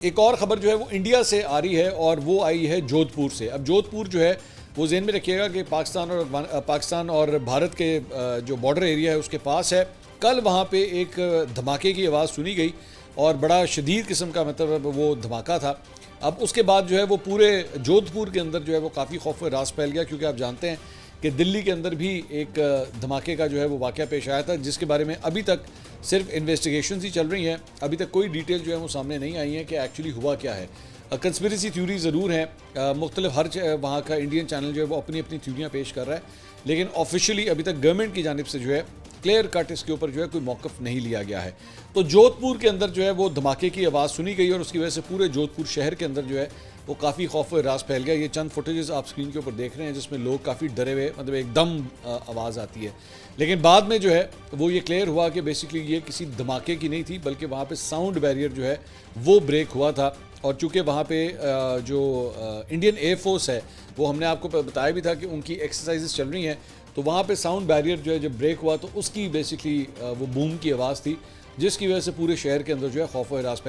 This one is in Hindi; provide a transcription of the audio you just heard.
एक और ख़बर जो है वो इंडिया से आ रही है और वो आई है जोधपुर से। अब जोधपुर जो है वो ज़हन में रखिएगा कि पाकिस्तान और भारत के जो बॉर्डर एरिया है उसके पास है। कल वहाँ पे एक धमाके की आवाज़ सुनी गई और बड़ा शदीद किस्म का मतलब वो धमाका था। अब उसके बाद जो है वो पूरे जोधपुर के अंदर जो है वो काफ़ी खौफ रास फैल गया, क्योंकि आप जानते हैं कि दिल्ली के अंदर भी एक धमाके का जो है वो वाक़या पेश आया था, जिसके बारे में अभी तक सिर्फ इन्वेस्टिगेशंस ही चल रही हैं। अभी तक कोई डिटेल जो है वो सामने नहीं आई है कि एक्चुअली हुआ क्या है। कंस्पिरेसी थ्योरी ज़रूर हैं, मुख्तलिफ हर वहाँ का इंडियन चैनल जो है वो अपनी अपनी थ्योरियाँ पेश कर रहा है, लेकिन ऑफिशियली अभी तक गवर्नमेंट की जानिब से जो है क्लियर कट इसके ऊपर जो है कोई मौक़िफ़ नहीं लिया गया है। तो जोधपुर के अंदर जो है वो धमाके की आवाज़ सुनी गई और उसकी वजह से पूरे जोधपुर शहर के अंदर जो है वो काफ़ी खौफ रास फैल गया। ये चंद फुटेजेस आप स्क्रीन के ऊपर देख रहे हैं जिसमें लोग काफ़ी डरे हुए, मतलब एकदम आवाज़ आती है। लेकिन बाद में जो है वो ये क्लियर हुआ कि बेसिकली ये किसी धमाके की नहीं थी, बल्कि वहाँ पे साउंड बैरियर जो है वो ब्रेक हुआ था। और चूँकि वहाँ पे जो इंडियन एयरफोर्स है वो हमने आपको बताया भी था कि उनकी एक्सरसाइजेस चल रही हैं, तो वहाँ पे साउंड बैरियर जो है जब ब्रेक हुआ तो उसकी बेसिकली वो बूम की आवाज़ थी, जिसकी वजह से पूरे शहर के अंदर जो है खौफ व हरास फैल गया।